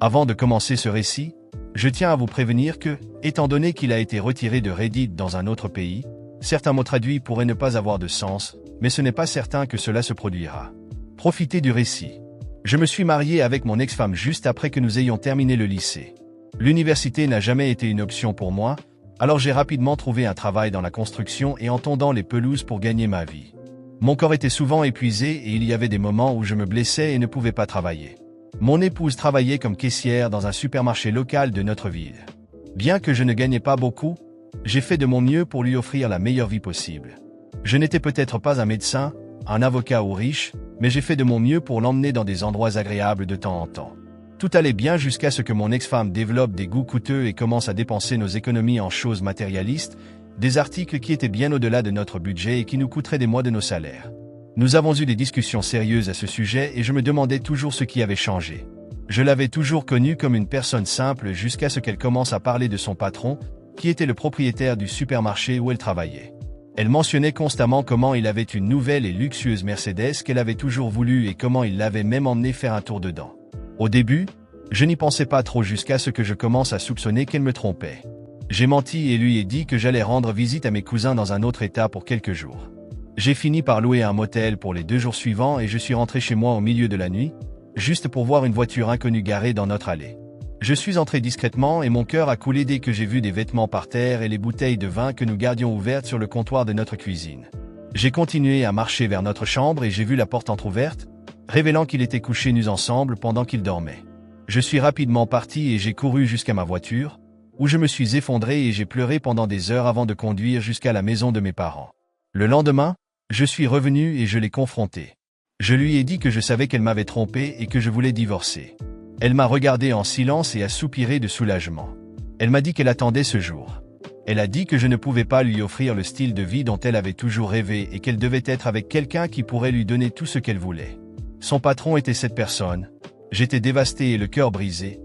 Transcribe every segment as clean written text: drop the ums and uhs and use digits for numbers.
Avant de commencer ce récit, je tiens à vous prévenir que, étant donné qu'il a été retiré de Reddit dans un autre pays, certains mots traduits pourraient ne pas avoir de sens, mais ce n'est pas certain que cela se produira. Profitez du récit. Je me suis marié avec mon ex-femme juste après que nous ayons terminé le lycée. L'université n'a jamais été une option pour moi, alors j'ai rapidement trouvé un travail dans la construction et en tondant les pelouses pour gagner ma vie. Mon corps était souvent épuisé et il y avait des moments où je me blessais et ne pouvais pas travailler. Mon épouse travaillait comme caissière dans un supermarché local de notre ville. Bien que je ne gagnais pas beaucoup, j'ai fait de mon mieux pour lui offrir la meilleure vie possible. Je n'étais peut-être pas un médecin, un avocat ou riche, mais j'ai fait de mon mieux pour l'emmener dans des endroits agréables de temps en temps. Tout allait bien jusqu'à ce que mon ex-femme développe des goûts coûteux et commence à dépenser nos économies en choses matérialistes, des articles qui étaient bien au-delà de notre budget et qui nous coûteraient des mois de nos salaires. Nous avons eu des discussions sérieuses à ce sujet et je me demandais toujours ce qui avait changé. Je l'avais toujours connue comme une personne simple jusqu'à ce qu'elle commence à parler de son patron, qui était le propriétaire du supermarché où elle travaillait. Elle mentionnait constamment comment il avait une nouvelle et luxueuse Mercedes qu'elle avait toujours voulu et comment il l'avait même emmené faire un tour dedans. Au début, je n'y pensais pas trop jusqu'à ce que je commence à soupçonner qu'elle me trompait. J'ai menti et lui ai dit que j'allais rendre visite à mes cousins dans un autre état pour quelques jours. J'ai fini par louer un motel pour les 2 jours suivants et je suis rentré chez moi au milieu de la nuit, juste pour voir une voiture inconnue garée dans notre allée. Je suis entré discrètement et mon cœur a coulé dès que j'ai vu des vêtements par terre et les bouteilles de vin que nous gardions ouvertes sur le comptoir de notre cuisine. J'ai continué à marcher vers notre chambre et j'ai vu la porte entrouverte, révélant qu'il était couché nus ensemble pendant qu'il dormait. Je suis rapidement parti et j'ai couru jusqu'à ma voiture, où je me suis effondré et j'ai pleuré pendant des heures avant de conduire jusqu'à la maison de mes parents. Le lendemain, je suis revenu et je l'ai confrontée. Je lui ai dit que je savais qu'elle m'avait trompé et que je voulais divorcer. Elle m'a regardé en silence et a soupiré de soulagement. Elle m'a dit qu'elle attendait ce jour. Elle a dit que je ne pouvais pas lui offrir le style de vie dont elle avait toujours rêvé et qu'elle devait être avec quelqu'un qui pourrait lui donner tout ce qu'elle voulait. Son patron était cette personne. J'étais dévasté et le cœur brisé.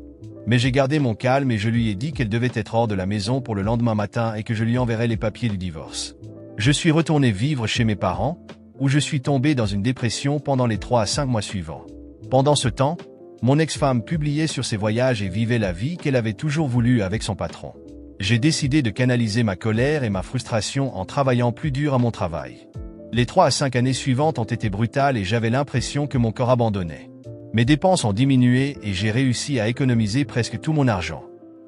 Mais j'ai gardé mon calme et je lui ai dit qu'elle devait être hors de la maison pour le lendemain matin et que je lui enverrais les papiers du divorce. Je suis retourné vivre chez mes parents, où je suis tombé dans une dépression pendant les 3 à 5 mois suivants. Pendant ce temps, mon ex-femme publiait sur ses voyages et vivait la vie qu'elle avait toujours voulu avec son patron. J'ai décidé de canaliser ma colère et ma frustration en travaillant plus dur à mon travail. Les 3 à 5 années suivantes ont été brutales et j'avais l'impression que mon corps abandonnait. Mes dépenses ont diminué et j'ai réussi à économiser presque tout mon argent.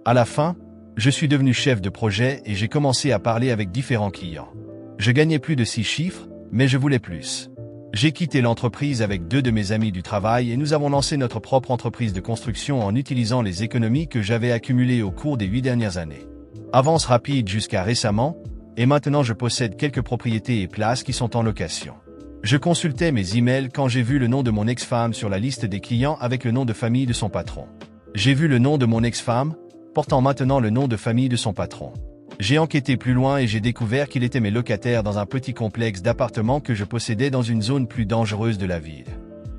À la fin, je suis devenu chef de projet et j'ai commencé à parler avec différents clients. Je gagnais plus de 6 chiffres, mais je voulais plus. J'ai quitté l'entreprise avec 2 de mes amis du travail et nous avons lancé notre propre entreprise de construction en utilisant les économies que j'avais accumulées au cours des 8 dernières années. Avance rapide jusqu'à récemment, et maintenant je possède quelques propriétés et places qui sont en location. Je consultais mes emails quand j'ai vu le nom de mon ex-femme sur la liste des clients avec le nom de famille de son patron. J'ai vu le nom de mon ex-femme, portant maintenant le nom de famille de son patron. J'ai enquêté plus loin et j'ai découvert qu'il était mes locataires dans un petit complexe d'appartements que je possédais dans une zone plus dangereuse de la ville.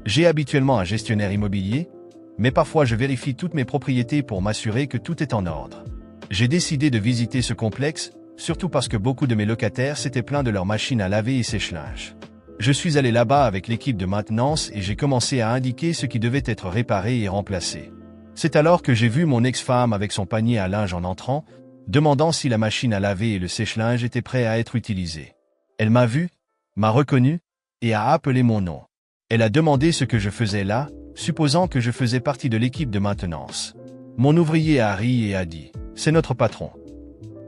J'ai habituellement un gestionnaire immobilier, mais parfois je vérifie toutes mes propriétés pour m'assurer que tout est en ordre. J'ai décidé de visiter ce complexe, surtout parce que beaucoup de mes locataires s'étaient plaints de leurs machines à laver et sèche-linge. Je suis allé là-bas avec l'équipe de maintenance et j'ai commencé à indiquer ce qui devait être réparé et remplacé. C'est alors que j'ai vu mon ex-femme avec son panier à linge en entrant, demandant si la machine à laver et le sèche-linge étaient prêts à être utilisés. Elle m'a vu, m'a reconnu, et a appelé mon nom. Elle a demandé ce que je faisais là, supposant que je faisais partie de l'équipe de maintenance. Mon ouvrier a ri et a dit « C'est notre patron ».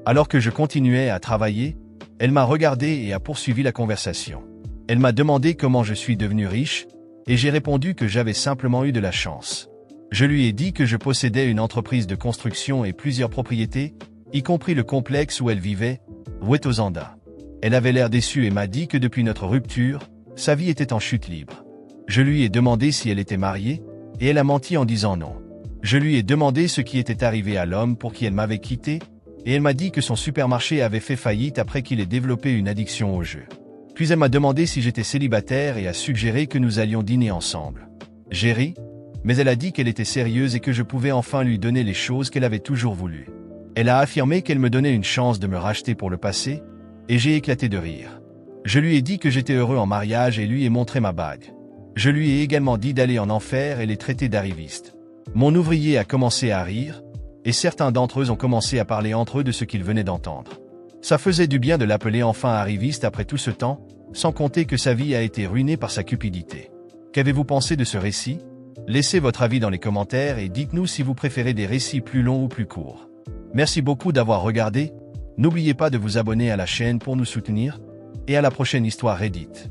Alors que je continuais à travailler, elle m'a regardé et a poursuivi la conversation. Elle m'a demandé comment je suis devenu riche, et j'ai répondu que j'avais simplement eu de la chance. Je lui ai dit que je possédais une entreprise de construction et plusieurs propriétés, y compris le complexe où elle vivait, Wetozanda. Elle avait l'air déçue et m'a dit que depuis notre rupture, sa vie était en chute libre. Je lui ai demandé si elle était mariée, et elle a menti en disant non. Je lui ai demandé ce qui était arrivé à l'homme pour qui elle m'avait quitté, et elle m'a dit que son supermarché avait fait faillite après qu'il ait développé une addiction au jeu. Puis elle m'a demandé si j'étais célibataire et a suggéré que nous allions dîner ensemble. J'ai ri, mais elle a dit qu'elle était sérieuse et que je pouvais enfin lui donner les choses qu'elle avait toujours voulu. Elle a affirmé qu'elle me donnait une chance de me racheter pour le passé, et j'ai éclaté de rire. Je lui ai dit que j'étais heureux en mariage et lui ai montré ma bague. Je lui ai également dit d'aller en enfer et les traiter d'arrivistes. Mon ouvrier a commencé à rire, et certains d'entre eux ont commencé à parler entre eux de ce qu'ils venaient d'entendre. Ça faisait du bien de l'appeler enfin arriviste après tout ce temps, sans compter que sa vie a été ruinée par sa cupidité. Qu'avez-vous pensé de ce récit? Laissez votre avis dans les commentaires et dites-nous si vous préférez des récits plus longs ou plus courts. Merci beaucoup d'avoir regardé. N'oubliez pas de vous abonner à la chaîne pour nous soutenir, et à la prochaine histoire Reddit.